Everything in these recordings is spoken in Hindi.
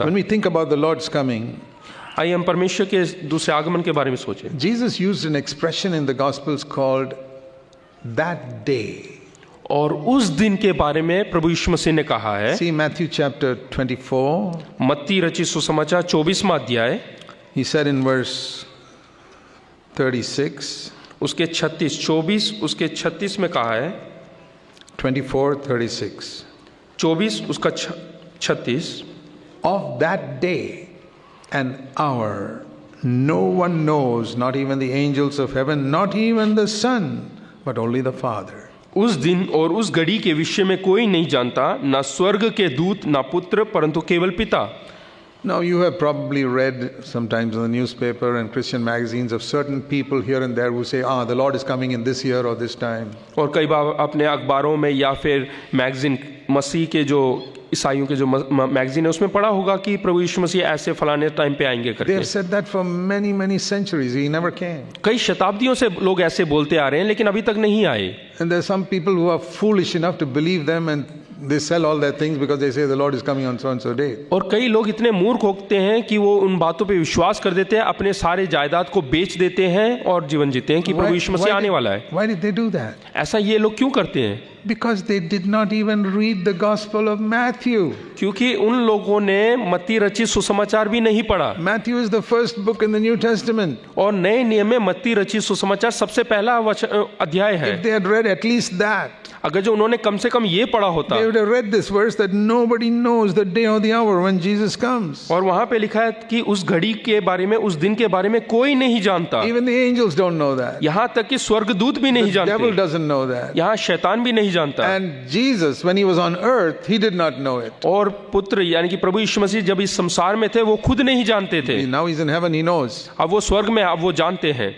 सकता। When we think about the Lord's coming, आइए हम परमेश्वर के दूसरे आगमन के बारे में सोचें। Jesus used an expression in the Gospels called that day. और उस दिन के बारे में प्रभु यीशु मसीह ने कहा है। See Matthew chapter 24. मत्ती रचित सुसमाचार 24वां अध्याय, He said in verse 36, उसके 24 उसके 36 में कहा है, 24:36. 24 उसका 36, Of that day and hour no one knows, not even the angels of heaven, not even the Son, but only the Father. उस दिन और उस घड़ी के विषय में कोई नहीं जानता, ना स्वर्ग के दूत ना पुत्र, परंतु केवल पिता। Now you have probably read sometimes in the newspaper and Christian magazines of certain people here and there who say, the Lord is coming in this year or this time. और कई बार अपने अखबारों में या फिर मैगजीन, मसीह के जो ईसाइयों के जो मैगजीन है उसमें पढ़ा होगा कि प्रभु यीशु मसीह ऐसे फलाने टाइम पे आएंगे They करके। have said that for many centuries. He never came. कई शताब्दियों से लोग ऐसे बोलते आ रहे हैं, लेकिन अभी तक नहीं आए। And there are some people who are foolish enough to believe them, and they sell all their things because they say the Lord is coming on so and so day. और कई लोग इतने मूर्ख होते हैं कि वो उन बातों पे विश्वास कर देते हैं, अपने सारे जायदाद को बेच देते हैं और जीवन जीते हैं कि प्रभु यीशु मसीह आने वाला है। Why did they do that? ऐसा ये लोग क्यों करते हैं? Because they did not even read the Gospel of Matthew. क्योंकि उन लोगों ने मत्ती रचित सुसमाचार भी नहीं पढ़ा। Matthew is the first book in the New Testament. और नए नियम में मत्ती रचित सुसमाचार सबसे पहला अध्याय है। If they had read at least that, अगर जो उन्होंने कम से कम ये पढ़ा होता, they would have read this verse that nobody knows the day or the hour when Jesus comes. और वहां पे लिखा है कि उस घड़ी के बारे में, उस दिन के बारे में कोई नहीं जानता। Even the angels don't know that. यहाँ तक कि स्वर्गदूत भी नहीं The devil जानते, doesn't know that. यहाँ शैतान भी नहीं जानता। And Jesus, when he was on earth, he did not know it. और पुत्र यानी कि प्रभु यीशु मसीह जब इस संसार में थे वो खुद नहीं जानते थे। Now he's in heaven, he knows. अब वो स्वर्ग में, अब वो जानते हैं।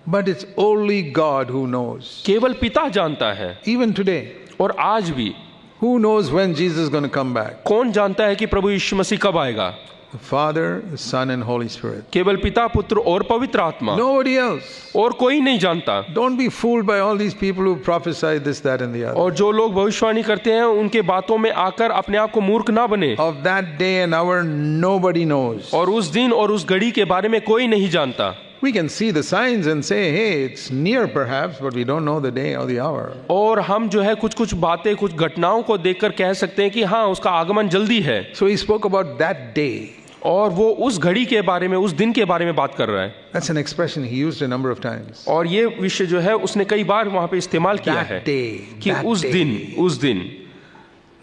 But it's only God who knows. केवल पिता जानता है। Even today, और आज भी who knows when Jesus is going to come back? कौन जानता है कि प्रभु यीशु मसीह कब आएगा? The Father, the Son, and Holy Spirit. केवल पिता, पुत्र और पवित्र आत्मा, Nobody else. और कोई नहीं जानता। Don't be fooled by all these people who prophesy this, that, and the other. और जो लोग भविष्यवाणी करते हैं उनके बातों में आकर अपने आप को मूर्ख ना बने। Of that day and hour, nobody knows. और उस दिन और उस घड़ी के बारे में कोई नहीं जानता। We can see the signs and say, hey, it's near perhaps, but we don't know the day or the hour. और हम जो है कुछ कुछ बातें, कुछ घटनाओं को देखकर कह सकते हैं कि हाँ, उसका आगमन जल्दी है। So he spoke about that day. और वो उस घड़ी के बारे में, उस दिन के बारे में बात कर रहा है। That's an expression he used a number of times. और ये विषय जो है उसने कई बार वहां पे इस्तेमाल किया है That day, कि that उस day. दिन, उस दिन।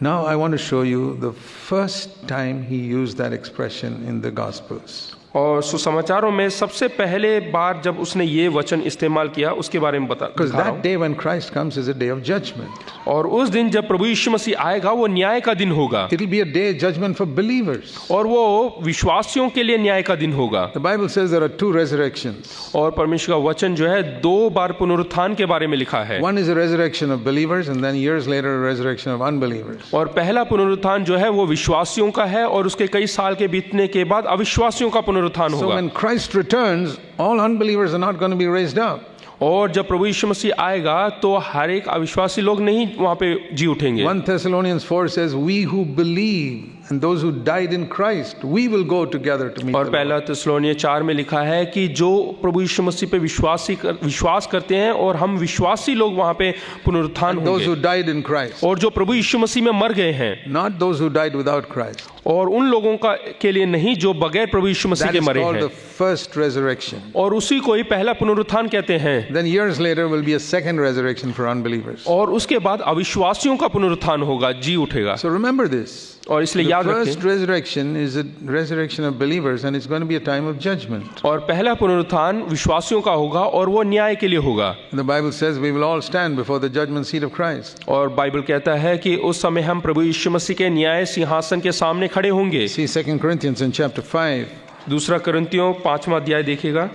Now I want to show you the first time he used that expression in the Gospels. और सुसमाचारों में सबसे पहले बार जब उसने ये वचन इस्तेमाल किया उसके बारे में Because दिखा रहा that हूं। day when Christ comes is a day of judgment. और उस दिन जब प्रभु यीशु मसीह आएगा वो न्याय का दिन होगा। It'll be a day of judgment for believers. और वो विश्वासियों के लिए न्याय का दिन होगा। The Bible says there are two resurrections. और परमेश्वर का वचन जो है 2 बार पुनरुत्थान के बारे में लिखा है। One is a resurrection of believers and then years later a resurrection of unbelievers. और पहला पुनरुत्थान जो है वो विश्वासियों का है और उसके कई साल के बीतने के बाद अविश्वासियों का पुनरुत्थान So होगा। when Christ returns, all unbelievers are not going to be raised up. और जब प्रभु यीशु मसीह आएगा तो हर एक अविश्वासी लोग नहीं वहां पे जी उठेंगे। 1 Thessalonians 4 says, we who believe and those who died in Christ, we will go together to meet और the पहला Lord. थिस्सलुनीय 4 में लिखा है कि जो प्रभु यीशु मसीह पे विश्वास करते हैं और हम विश्वासी लोग वहां पे पुनरुत्थान Those who होंगे। died in Christ, और जो प्रभु यीशु मसीह में मर गए हैं, not those who died without Christ. और उन लोगों का के लिए नहीं जो बगैर प्रभु यीशु मसीह That के is मरे called हैं। the first resurrection. और उसी को ही पहला पुनरुत्थान कहते हैं। Then years later will be a second resurrection for unbelievers. और उसके बाद अविश्वासियों का पुनरुत्थान होगा, जी उठेगा। So remember this. और इसलिए The याद first रखें, resurrection is a resurrection of believers and it's going to be a time of judgment. और पहला पुनरुत्थान विश्वासियों का होगा और वो न्याय के लिए होगा। The Bible says we will all stand before the judgment seat of Christ. और बाइबल कहता है कि उस समय हम प्रभु यीशु मसीह के न्याय सिंहासन के सामने खड़े होंगे। See 2 Corinthians in chapter 5. दूसरा कुरिन्थियों 5वां अध्याय देखिएगा।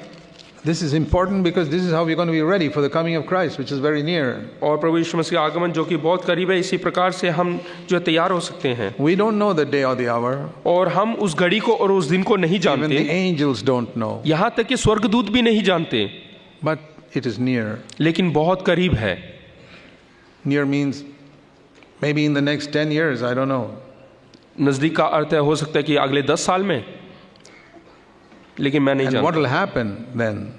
This is important because this is how we're going to be ready for the coming of Christ, which is very near. और प्रभु यीशु मसीह का आगमन जो कि बहुत करीब है, इसी प्रकार से हम जो तैयार हो सकते हैं। We don't know the day or the hour. और हम उस घड़ी को और उस दिन को नहीं Even the जानते, angels don't know. यहाँ तक कि स्वर्गदूत भी नहीं जानते, But it is near. लेकिन बहुत करीब है। Near means maybe in the next 10 years, I don't know. नज़दीक का अर्थ है हो सकता है कि अगले 10 साल में, लेकिन मैं नहीं And what जानता। will happen then?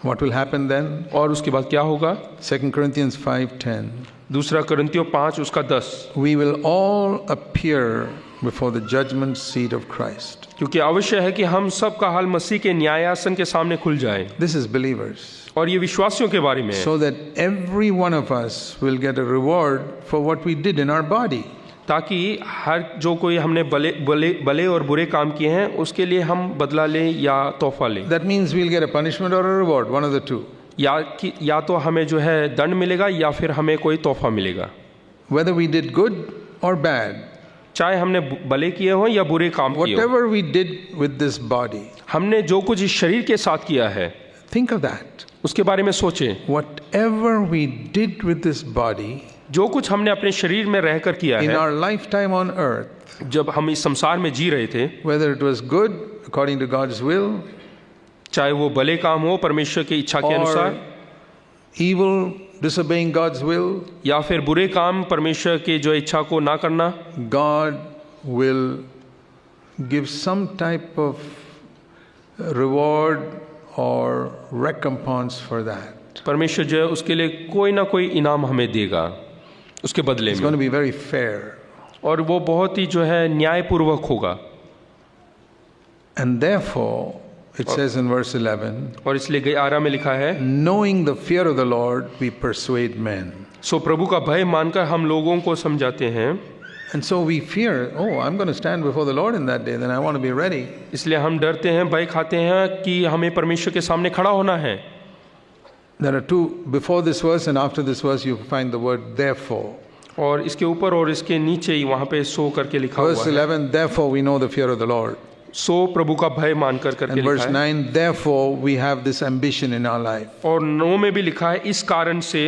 What will happen then? और उसके बाद क्या होगा? 2 Corinthians 5:10. दूसरा कुरिन्थियों 5 उसका 10, We will all appear before the judgment seat of Christ. क्योंकि अवश्य है कि हम सब का हाल मसीह के न्यायासन के सामने खुल जाए। This is believers. और ये विश्वासियों के बारे में है, So that every one of us will get a reward for what we did in our body. ताकि हर जो कोई हमने भले और बुरे काम किए हैं उसके लिए हम बदला लें या तोहफा लें। That means we'll get a punishment or a reward, one of the two. या तो हमें जो है दंड मिलेगा या फिर हमें कोई तोहफा मिलेगा, Whether we did good or bad, चाहे हमने भले किए हों या बुरे काम किए हों। whatever we did with this body, हमने जो कुछ इस शरीर के साथ किया है think of that. उसके बारे में सोचें। Whatever we did with this body जो कुछ हमने अपने शरीर में रहकर किया in है, our lifetime on earth, जब हम इस संसार में जी रहे थे, whether it was good according to God's will चाहे वो भले काम हो परमेश्वर की इच्छा के or अनुसार, evil, disobeying God's will, या फिर बुरे काम परमेश्वर की जो इच्छा को ना करना, God will give some type of reward or recompense for that. परमेश्वर जो है उसके लिए कोई ना कोई इनाम हमें देगा उसके बदले It's में, going to be very fair. और वो बहुत ही जो है न्यायपूर्वक होगा। And therefore, it says in verse 11, और इसलिए 11 में लिखा है, knowing the fear of the Lord, we persuade men. सो प्रभु का भय मानकर हम लोगों को समझाते हैं। And so we fear, oh, I'm going to stand before the Lord in that day, then I want to be ready. इसलिए हम डरते हैं, भय खाते हैं कि हमें परमेश्वर के सामने खड़ा होना है। There are two, before this verse and after this verse, you find the word therefore. और इसके ऊपर और इसके नीचे ही वहाँ पे सो करके लिखा हुआ Verse है, 11, therefore we know the fear of the Lord. सो प्रभु का भय मानकर करके And verse लिखा है। 9, therefore we have this ambition in our life. और 9 में भी लिखा है, इस कारण से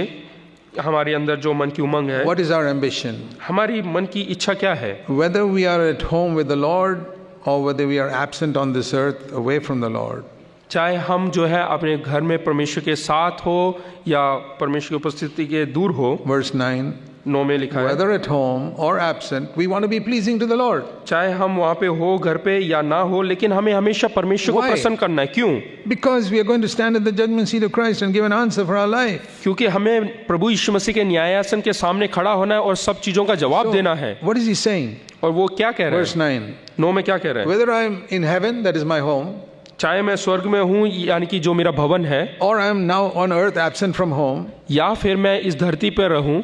हमारे अंदर जो मन की उमंग है, What is our ambition? हमारी मन की इच्छा क्या है? Whether we are at home with the Lord or whether we are absent on this earth away from the Lord, चाहे हम जो है अपने घर में परमेश्वर के साथ हो या परमेश्वर की उपस्थिति के दूर हो। verse 9, 9 में लिखा है, whether at home or absent, we want to be pleasing to the Lord. चाहे हम वहाँ पे हो घर पे या ना हो, लेकिन हमें हमेशा परमेश्वर को Why? प्रसन्न करना है। क्यों? Because we are going to stand at the judgment seat of Christ and give an answer for our life. क्योंकि हमें प्रभु यीशु मसीह के न्यायासन के सामने खड़ा होना है और सब चीजों का जवाब देना है। What is he saying? और वो क्या कह रहा Verse है? 9, 9 में क्या कह रहा है? whether I am in heaven, that is my home, चाहे मैं स्वर्ग में हूँ यानी कि जो मेरा भवन है, or I am now on earth absent from home, या फिर मैं इस धरती पर रहूं,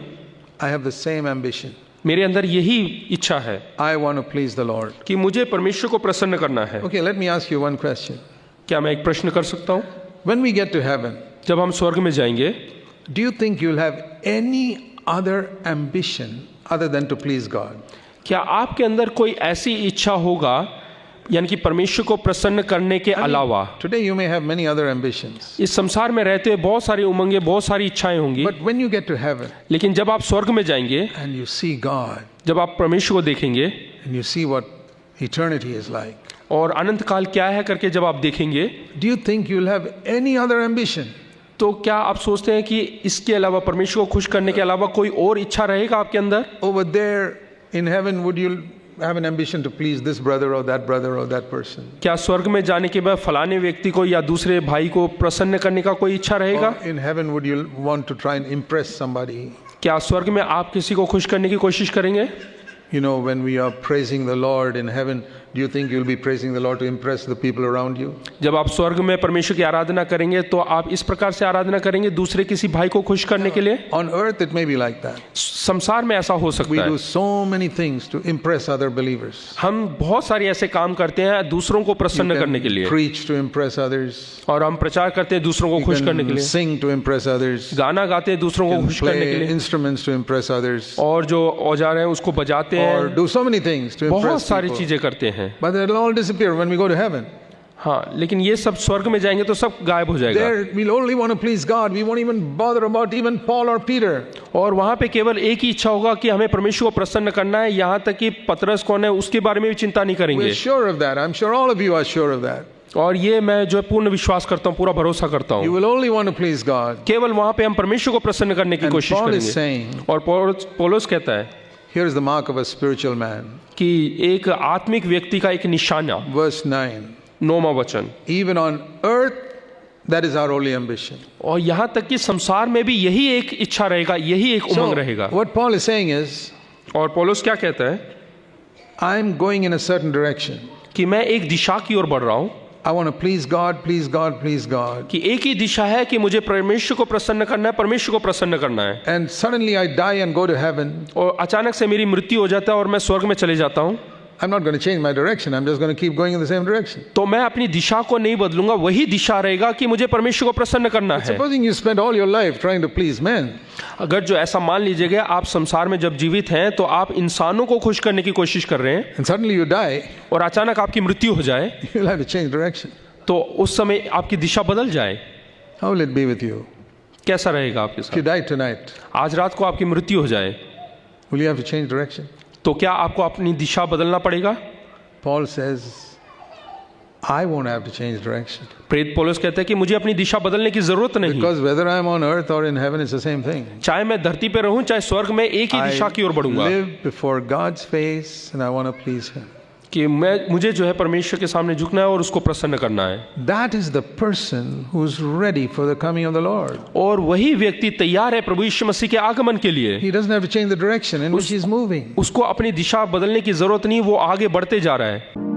I have the same ambition. मेरे अंदर यही इच्छा है I want to please the Lord. कि मुझे परमेश्वर को प्रसन्न करना है। Okay, let me ask you one question. क्या मैं एक प्रश्न कर सकता हूँ? When we get to heaven, जब हम स्वर्ग में जाएंगे, do you think you'll have any other ambition other than to please God? क्या आपके अंदर कोई ऐसी इच्छा होगा यानी कि परमेश्वर को प्रसन्न करने के अलावा? Today you may have many other ambitions. इस संसार में रहते हुए बहुत सारी उमंगें, बहुत सारी इच्छाएं होंगी, But when you get to heaven लेकिन जब आप स्वर्ग में जाएंगे, and you see God जब आप परमेश्वर को देखेंगे and you see what eternity is like, और अनंत काल क्या है करके जब आप देखेंगे, do you think you'll have any other ambition? तो क्या आप सोचते हैं कि इसके अलावा, परमेश्वर को खुश करने के अलावा कोई और इच्छा रहेगा आपके अंदर? Over there in heaven, would you have an ambition to please this brother or that person? क्या स्वर्ग में जाने के बाद फलाने व्यक्ति को या दूसरे भाई को प्रसन्न करने का कोई इच्छा रहेगा? Or in heaven, would you want to try and impress somebody? क्या स्वर्ग में आप किसी को खुश करने की कोशिश करेंगे? You know, when we are praising the Lord in heaven, do you think you'll be praising the Lord to impress the people around you? जब आप स्वर्ग में परमेश्वर की आराधना करेंगे तो आप इस प्रकार से आराधना करेंगे दूसरे किसी भाई को खुश करने के लिए? On earth, it may be like that. संसार में ऐसा हो We सकता do है। so many things to impress other believers. हम बहुत सारे ऐसे काम करते हैं दूसरों को प्रसन्न You करने के can लिए, preach to impress others. और हम प्रचार करते हैं दूसरों को You खुश करने के can लिए, sing to impress others. गाना गाते हैं दूसरों You को can खुश करने के play लिए, instruments to impress others. और जो औजार हैं उसको बजाते Or हैं, do so many things to बहुत impress सारी people. चीजें करते हैं। But it'll all disappear when we go to heaven. हाँ, लेकिन ये सब स्वर्ग में जाएंगे तो सब गायब हो जाएगा, There we'll only want to please God. We won't even bother about even Paul or Peter. और वहाँ पे केवल एक ही इच्छा होगा कि हमें परमेश्वर को प्रसन्न करना है। यहाँ तक कि पतरस कौन है उसके बारे में भी चिंता नहीं करेंगे। We're sure of that. I'm sure all of you are sure of that. और ये मैं जो है पूर्ण विश्वास करता हूँ, पूरा भरोसा करता You हूँ, will only want to please God. केवल वहाँ पे हम परमेश्वर को प्रसन्न करने की And कोशिश Paul is करेंगे। saying, और पौलुस कहता है, Here is the mark of a spiritual man. कि एक आत्मिक व्यक्ति का एक निशाना, Verse 9. 9वां वचन, Even on earth, that is our only ambition. और यहाँ तक कि संसार में भी यही एक इच्छा रहेगा, यही एक उमंग रहेगा। What Paul is saying is, और पौलुस क्या कहता है I'm going in a certain direction. कि मैं एक दिशा की ओर बढ़ रहा हूँ, I want to please God, please God, please God. कि एक ही दिशा है कि मुझे परमेश्वर को प्रसन्न करना है, परमेश्वर को प्रसन्न करना है। And suddenly I die and go to heaven. और अचानक से मेरी मृत्यु हो जाता है और मैं स्वर्ग में चले जाता हूँ, I'm not going to change my direction. I'm just going to keep going in the same direction. तो मैं अपनी दिशा को नहीं बदलूंगा, वही दिशा रहेगा कि मुझे परमेश्वर को प्रसन्न करना है। Supposing you spend all your life trying to please men, अगर जो ऐसा मान लीजिएगा आप संसार में जब जीवित हैं तो आप इंसानों को खुश करने की कोशिश कर रहे हैं, and suddenly you die, और अचानक आपकी मृत्यु हो जाए, you'll have to change direction. तो उस समय आपकी दिशा बदल जाए। How will it be with you? कैसा रहेगा आपके If you साथ? die tonight, आज रात को आपकी मृत्यु हो जाए will you have to change direction? तो क्या आपको अपनी दिशा बदलना पड़ेगा? Paul says, I won't have to change direction. प्रेरित पौलुस कहते हैं कि मुझे अपनी दिशा बदलने की जरूरत नहीं, Because whether I'm on earth or in heaven, it's the same thing. चाहे मैं धरती पे रहूं चाहे स्वर्ग में, एक ही दिशा की ओर I बढ़ूंगा live before God's face and I want to please Him. कि मुझे जो है परमेश्वर के सामने झुकना है और उसको प्रसन्न करना है। That is the person who's ready for the coming of the Lord. और वही व्यक्ति तैयार है प्रभु यीशु मसीह के आगमन के लिए। He doesn't have to change the direction in which he's moving. उसको अपनी दिशा बदलने की जरूरत नहीं, वो आगे बढ़ते जा रहा है।